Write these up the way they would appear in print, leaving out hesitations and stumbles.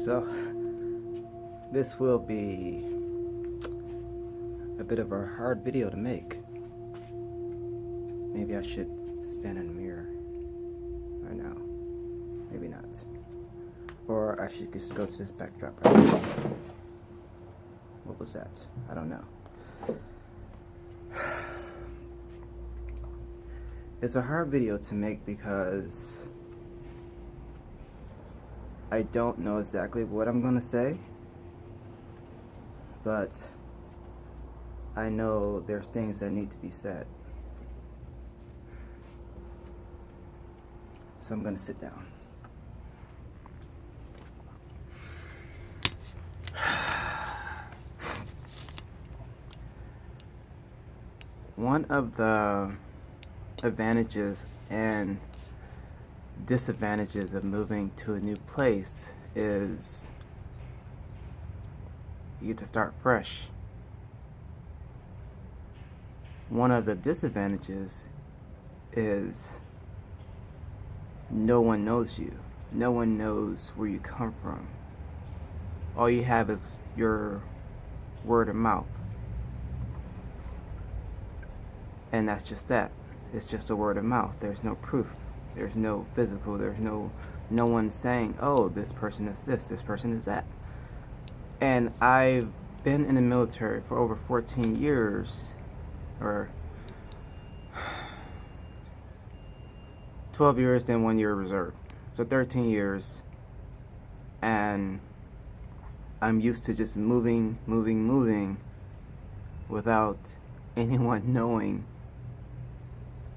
So, this will be a bit of a hard video to make. Maybe I should stand in the mirror right now. Maybe not. Or I should just go to this backdrop right now. What was that? I don't know. It's a hard video to make because I don't know exactly what I'm gonna say, but I know there's things that need to be said. So I'm gonna sit down. One of the advantages and disadvantages of moving to a new place is you get to start fresh. One of the disadvantages is no one knows you. No one knows where you come from. All you have is your word of mouth. And that's just that. It's just a word of mouth. There's no proof. There's no physical. There's no one saying, oh, this person is this person is that. And I've been in the military for over 14 years, or 12 years, then 1 year reserve. So 13 years. And I'm used to just moving without anyone knowing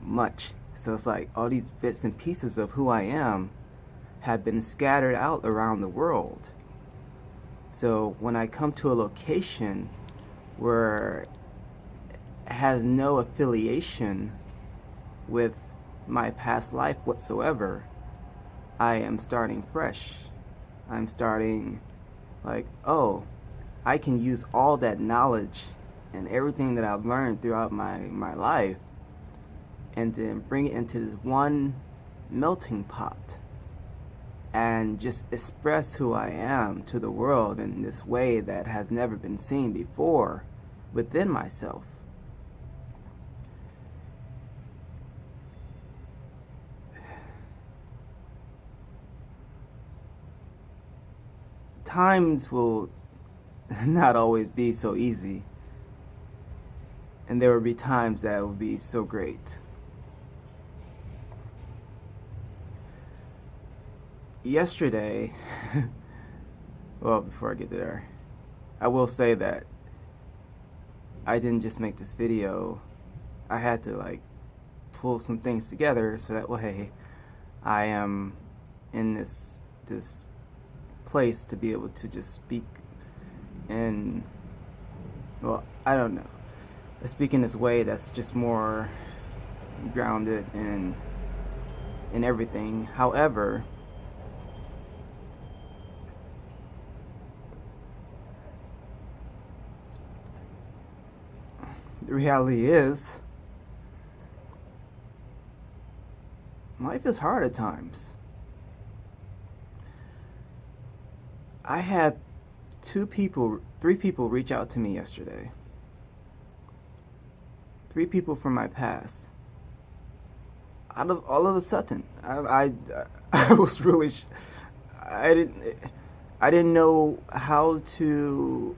much. So it's like all these bits and pieces of who I am have been scattered out around the world. So when I come to a location where it has no affiliation with my past life whatsoever, I am starting fresh. I'm starting like, oh, I can use all that knowledge and everything that I've learned throughout my life and then bring it into this one melting pot and just express who I am to the world in this way that has never been seen before within myself. Times will not always be so easy, and there will be times that will be so great. Yesterday, well, before I get there, I will say that I didn't just make this video. I had to like pull some things together so that way I am in this place to be able to just speak and, well, I don't know. I speak in this way that's just more grounded in everything. However, the reality is, life is hard at times. I had three people reach out to me yesterday. 3 people from my past. All of a sudden, I was really, I didn't know how to.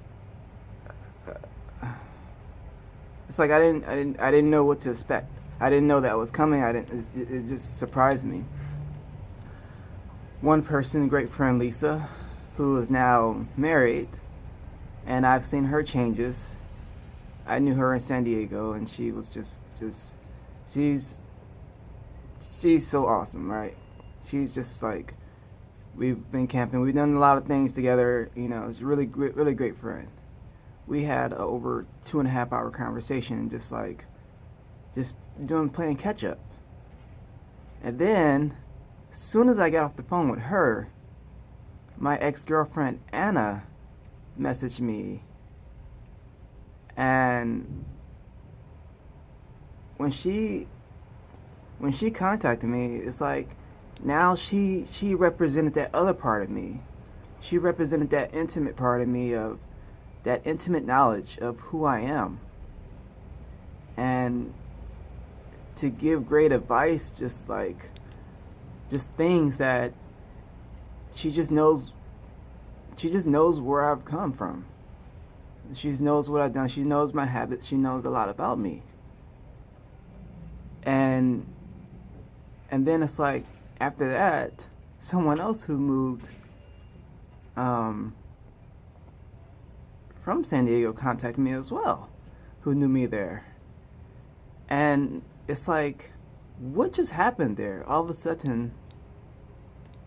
It's like I didn't know what to expect. I didn't know that was coming. It just surprised me. One person, great friend Lisa, who is now married, and I've seen her changes. I knew her in San Diego, and she was she's so awesome, right? She's just like, we've been camping, we've done a lot of things together, you know. She's a really great friend. We had over 2.5 hour conversation, just playing catch up. And then, as soon as I got off the phone with her, my ex-girlfriend Anna messaged me, and when she contacted me, it's like now she represented that other part of me She represented that intimate part of me, of that intimate knowledge of who I am. And to give great advice, just things that she just knows where I've come from. She knows what I've done. She knows my habits. She knows a lot about me. And then it's like, after that, someone else who moved from San Diego contacted me as well, who knew me there. And it's like, what just happened there? All of a sudden,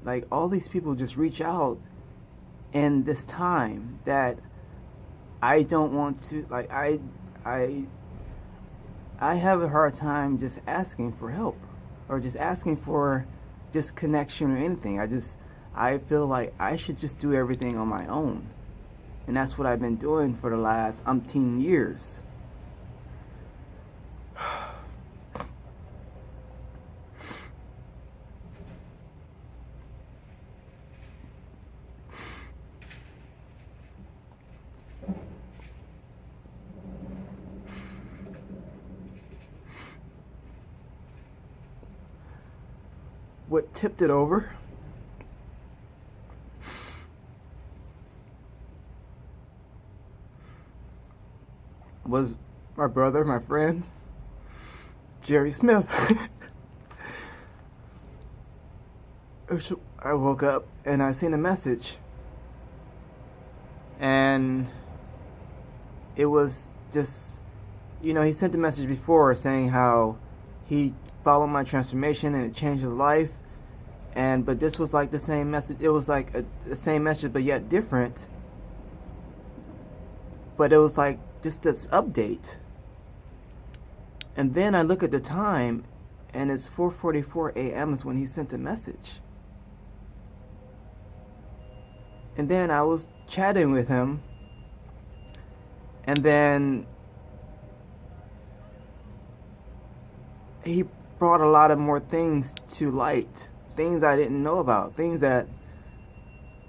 like, all these people just reach out in this time that I don't want to, like, I have a hard time just asking for help, or just asking for just connection or anything. I feel like I should just do everything on my own. And that's what I've been doing for the last umpteen years. What tipped it over was my brother, my friend, Jerry Smith. I woke up and I seen a message, and it was just, he sent a message before saying how he followed my transformation and it changed his life. But this was like the same message. It was like the same message, but yet different. But it was like just this update. And then I look at the time, and it's 4:44 a.m. is when he sent the message. And then I was chatting with him, and then he brought a lot of more things to light. Things I didn't know about. Things that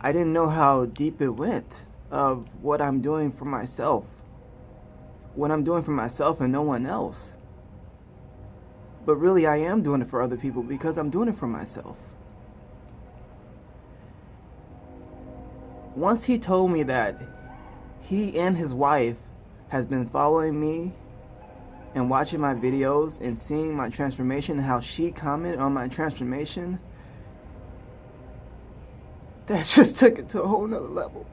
I didn't know how deep it went, of what I'm doing for myself. What I'm doing for myself and no one else. But really, I am doing it for other people because I'm doing it for myself. Once he told me that he and his wife has been following me and watching my videos and seeing my transformation and how she commented on my transformation, that just took it to a whole nother level.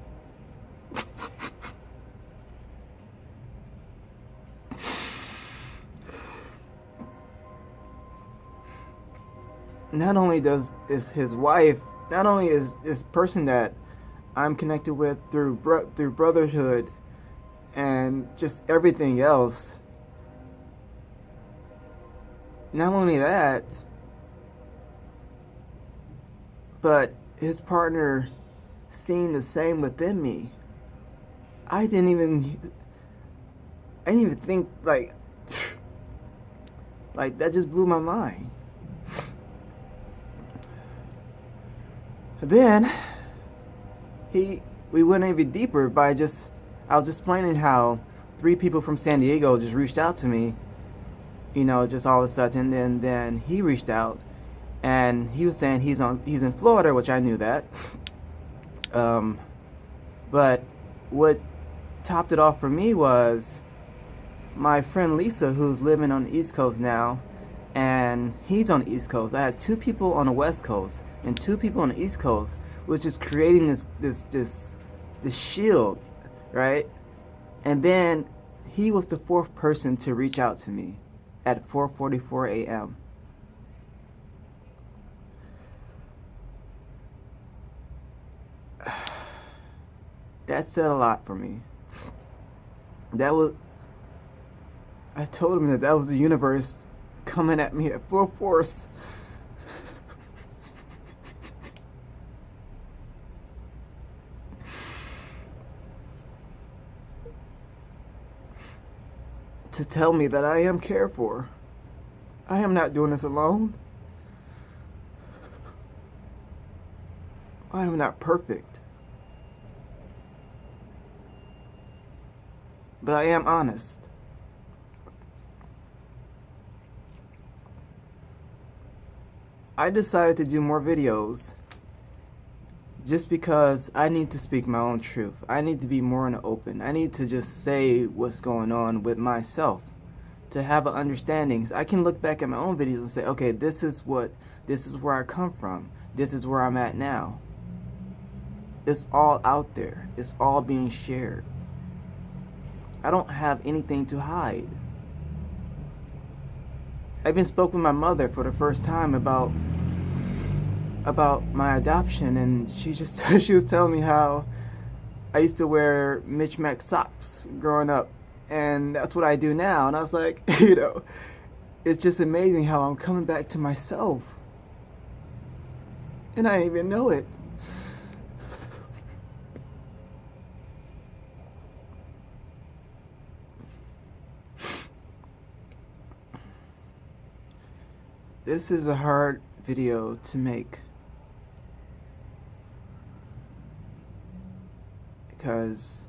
Not only is his wife, not only is this person that I'm connected with through brotherhood and just everything else, not only that, but his partner seeing the same within me. I didn't even think, like that just blew my mind. Then we went even deeper by I was just explaining how 3 people from San Diego just reached out to me, just all of a sudden. And then he reached out, and he was saying he's in Florida, which I knew that. But what topped it off for me was my friend Lisa, who's living on the East Coast now, and he's on the East Coast. I had 2 people on the West Coast and 2 people on the East Coast, which is creating this shield, right? And then he was the 4th person to reach out to me at 4:44 a.m. That said a lot for me. I told him that was the universe coming at me at full force. To tell me that I am cared for. I am not doing this alone. I am not perfect. but I am honest. I decided to do more videos just because I need to speak my own truth. I need to be more in the open. I need to just say what's going on with myself, to have an understanding. So I can look back at my own videos and say, okay, this is where I come from. This is where I'm at now. It's all out there. It's all being shared. I don't have anything to hide. I even spoke with my mother for the first time about my adoption, and she was telling me how I used to wear mismatched socks growing up, and that's what I do now. And I was like, it's just amazing how I'm coming back to myself, and I didn't even know it. This is a hard video to make because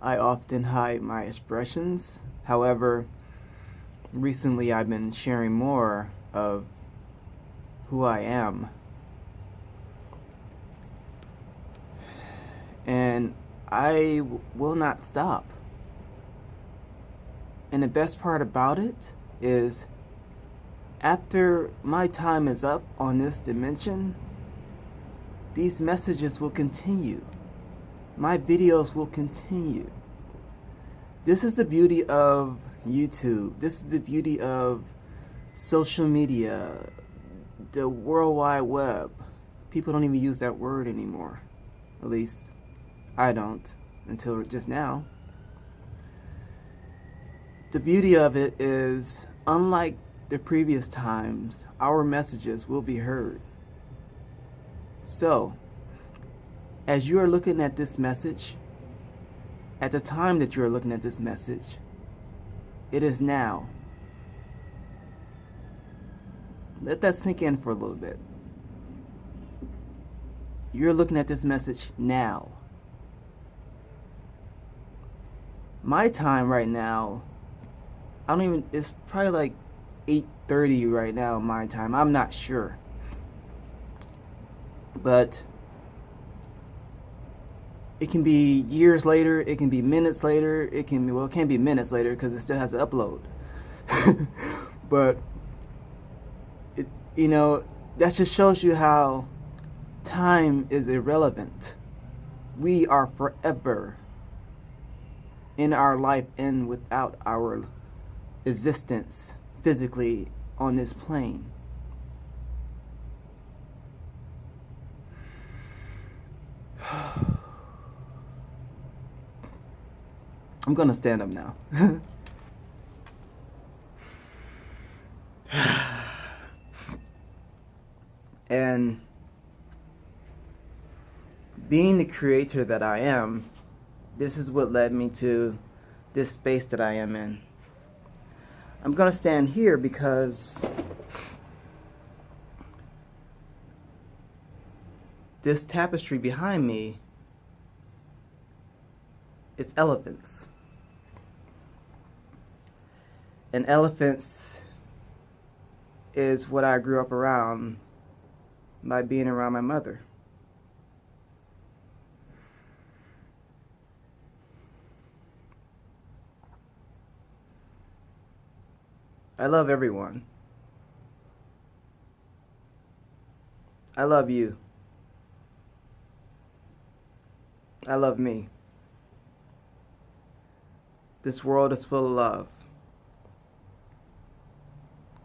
I often hide my expressions. However, recently I've been sharing more of who I am. And I will not stop. And the best part about it is, after my time is up on this dimension, these messages will continue. My videos will continue. This is the beauty of YouTube. This is the beauty of social media, the World Wide Web. People don't even use that word anymore. At least I don't, until just now. The beauty of it is, unlike the previous times, our messages will be heard. So, as you are looking at this message, at the time that you are looking at this message, it is now. Let that sink in for a little bit. You're looking at this message now. My time right now, it's probably like 8:30 right now my time. I'm not sure. But it can be years later, it can be minutes later, it can't be minutes later because it still has to upload. But that just shows you how time is irrelevant. We are forever in our life and without our existence physically on this plane. I'm gonna stand up now. And being the creator that I am, this is what led me to this space that I am in. I'm going to stand here because this tapestry behind me, it's elephants. And elephants is what I grew up around by being around my mother. I love everyone. I love you. I love me. This world is full of love.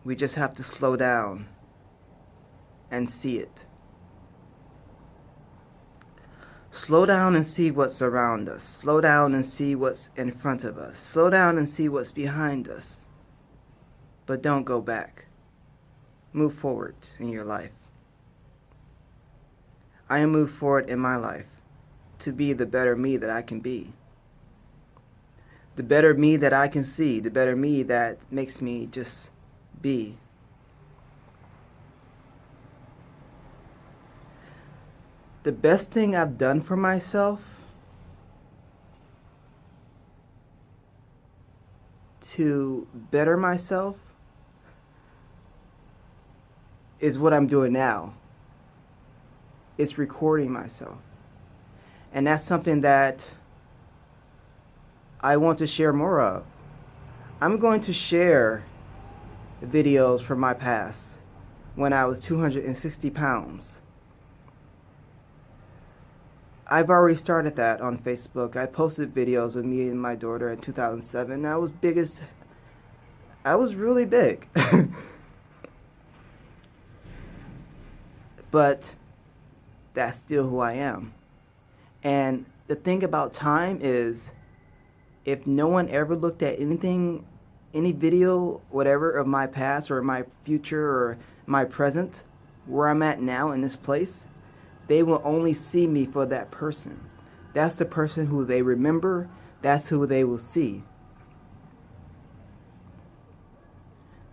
We just have to slow down and see it. Slow down and see what's around us. Slow down and see what's in front of us. Slow down and see what's behind us. But don't go back. Move forward in your life. I am moved forward in my life to be the better me that I can be. The better me that I can see. The better me that makes me just be. The best thing I've done for myself to better myself is what I'm doing now. It's recording myself. And that's something that I want to share more of. I'm going to share videos from my past when I was 260 pounds. I've already started that on Facebook. I posted videos with me and my daughter in 2007. I was really big. But that's still who I am. And the thing about time is, if no one ever looked at anything, any video, whatever, of my past or my future or my present, where I'm at now in this place, they will only see me for that person. That's the person who they remember. That's who they will see.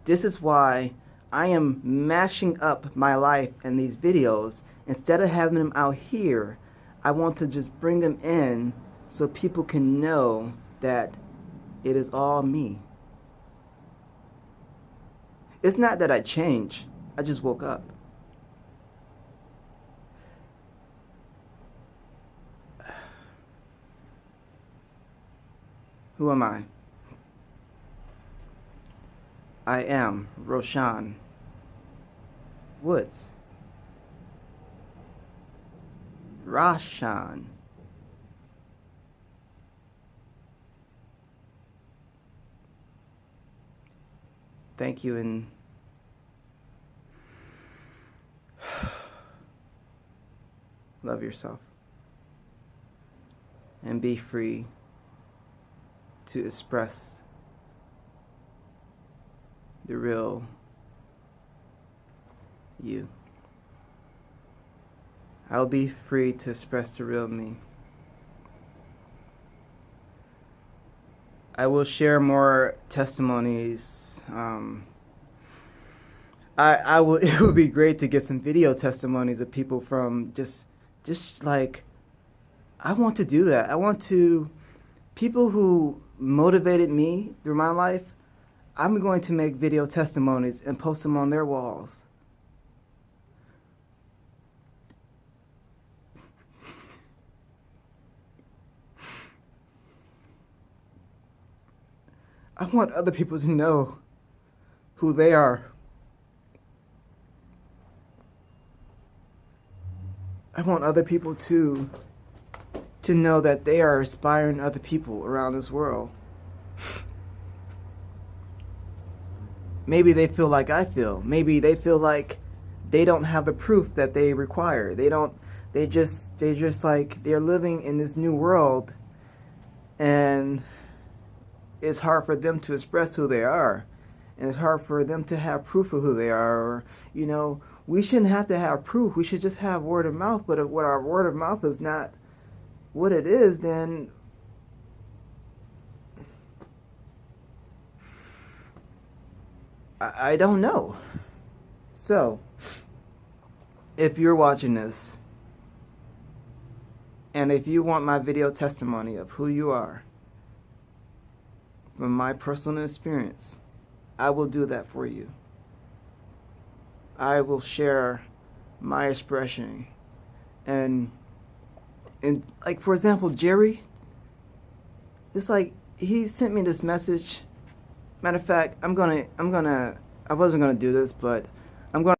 This is why I am mashing up my life in these videos. Instead of having them out here, I want to just bring them in so people can know that it is all me. It's not that I changed. I just woke up. Who am I? I am Roshan Woods. Roshan. Thank you, and love yourself. And be free to express the real you. I'll be free to express the real me. I will share more testimonies. I will. It would be great to get some video testimonies of people from just like, I want to do that. I want to, people who motivated me through my life, I'm going to make video testimonies and post them on their walls. I want other people to know who they are. I want other people to know that they are inspiring other people around this world. Maybe they feel like I feel. Maybe they feel like they don't have the proof that they require. They just like, they're living in this new world, and it's hard for them to express who they are. And it's hard for them to have proof of who they are. Or, we shouldn't have to have proof. We should just have word of mouth. But if what our word of mouth is not what it is, then I don't know. So, if you're watching this, and if you want my video testimony of who you are, from my personal experience, I will do that for you. I will share my expression. And like, for example, Jerry, it's like, he sent me this message. Matter of fact, I wasn't gonna do this, but I'm gonna